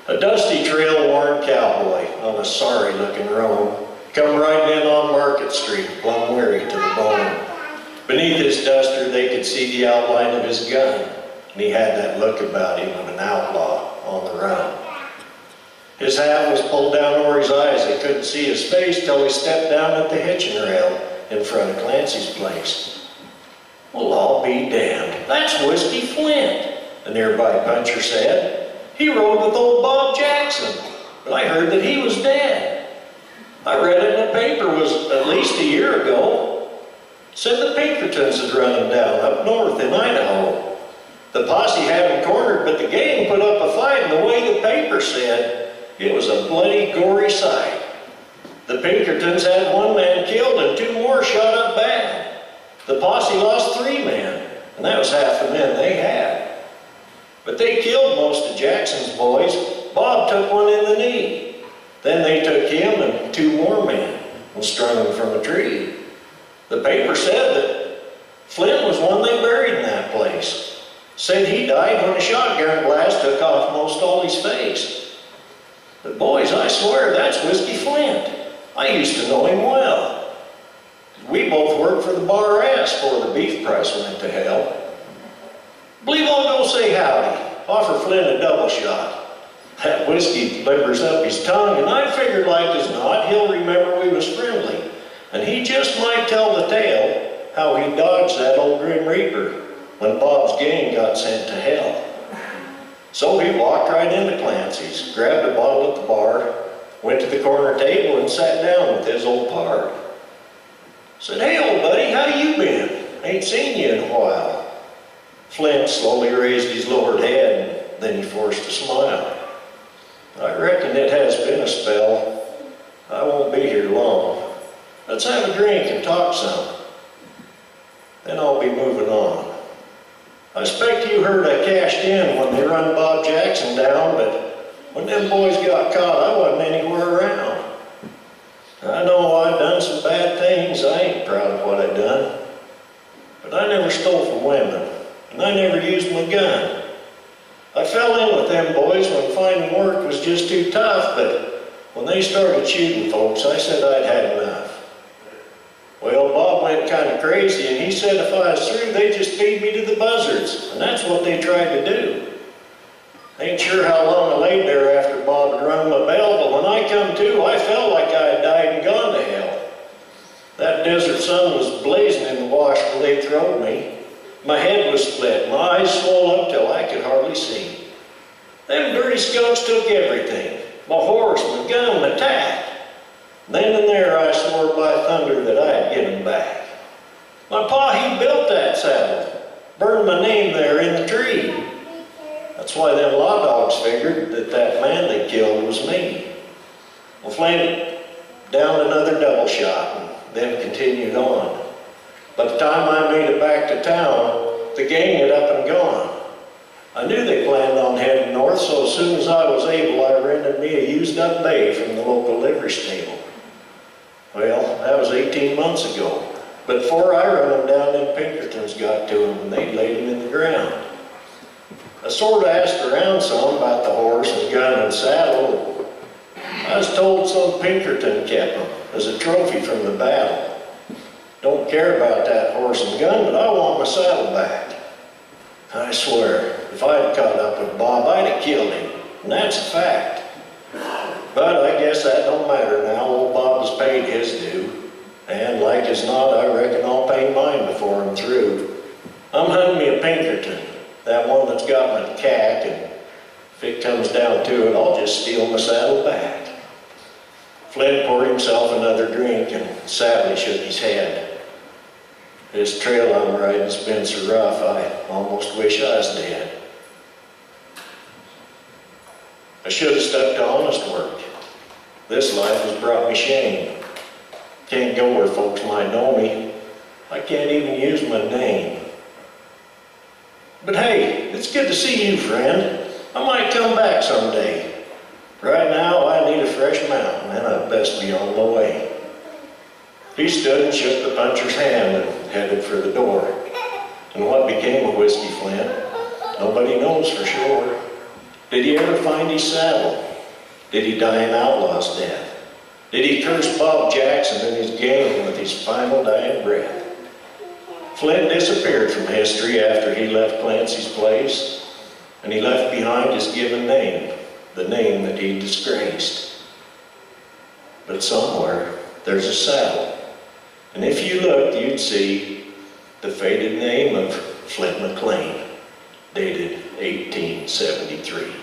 A dusty trail-worn cowboy on a sorry-looking roan come riding in on Market Street, plumb weary to the bone. Beneath his duster they could see the outline of his gun, and he had that look about him of an outlaw on the run. His hat was pulled down over his eyes. They couldn't see his face till he stepped down at the hitching rail in front of Clancy's place. Well, I'll be damned. That's Whiskey Flint, a nearby puncher said. He rode with old Bob Jackson, but I heard that he was dead. I read it in the paper, was at least a year ago. Said the Pinkertons had run him down up north in Idaho. The posse had him cornered, but the gang put up a fight, and the way the paper said, it was a bloody, gory sight. The Pinkertons had one man killed and 2 more shot up bad. The posse lost 3 men, and that was half the men they had. But they killed most of Jackson's boys. Bob took one in the knee. Then they took him and 2 more men and strung them from a tree. The paper said that Flint was one they buried in that place. Said he died when a shotgun blast took off most all his face. But boys, I swear that's Whiskey Flint. I used to know him well. We both worked for the Bar S before the beef price went to hell. Believe I'll go say howdy. Offer Flint a double shot. That whiskey libers up his tongue, and I figured like as not he'll remember we was friendly, and he just might tell the tale how he dodged that old Grim Reaper when Bob's gang got sent to hell. So he walked right into Clancy's, grabbed a bottle at the bar, went to the corner table and sat down with his old pard. Said, "Hey, old buddy, how you been? Ain't seen you in a while." Flint slowly raised his lowered head, and then he forced a smile. "I reckon it has been a spell. I won't be here long. Let's have a drink and talk some. Then I'll be moving on. I expect you heard I cashed in when they run Bob Jackson down, but when them boys got caught, I wasn't anywhere around. I know I've done some bad things. I ain't proud of what I done. But I never stole from women. And I never used my gun. I fell in with them boys when finding work was just too tough, but when they started shooting folks, I said I'd had enough. Well, Bob went kind of crazy, and he said if I was through, they'd just feed me to the buzzards, and that's what they tried to do. Ain't sure how long I laid there after Bob had rung my bell, but when I come to, I felt like I had died and gone to hell. That desert sun was blazing in the wash where they throwed me. My head was split, my eyes swole up till I could hardly see. Them dirty skunks took everything, my horse, my gun, my tack. Then and there I swore by thunder that I'd get them back. My pa, he built that saddle, burned my name there in the tree. That's why them law dogs figured that that man they killed was me. Well, Flint downed another double shot and then continued on. By the time I made it back to town, the gang had up and gone. I knew they planned on heading north, so as soon as I was able, I rented me a used-up bay from the local livery stable. Well, that was 18 months ago. But before I run them down, them Pinkertons got to him, and they laid him in the ground. I sort of asked around some about the horse and gun and saddle. I was told some Pinkerton kept them as a trophy from the battle. Don't care about that horse and gun, but I want my saddle back. I swear, if I'd caught up with Bob, I'd have killed him, and that's a fact. But I guess that don't matter now. Old Bob has paid his due, and like as not, I reckon I'll pay mine before I'm through. I'm hunting me a Pinkerton, that one that's got my cack, and if it comes down to it, I'll just steal my saddle back." Flint poured himself another drink and sadly shook his head. "This trail I'm riding's been so rough, I almost wish I was dead. I should have stuck to honest work. This life has brought me shame. Can't go where folks might know me. I can't even use my name. But hey, it's good to see you, friend. I might come back someday. Right now, I need a fresh mount, and I'd best be on my way." He stood and shook the puncher's hand and headed for the door. And what became of Whiskey Flint, nobody knows for sure. Did he ever find his saddle? Did he die an outlaw's death? Did he curse Bob Jackson and his gang with his final dying breath? Flint disappeared from history after he left Clancy's place, and he left behind his given name, the name that he disgraced. But somewhere, there's a saddle, and if you looked, you'd see the faded name of Flint McLean, dated 1873.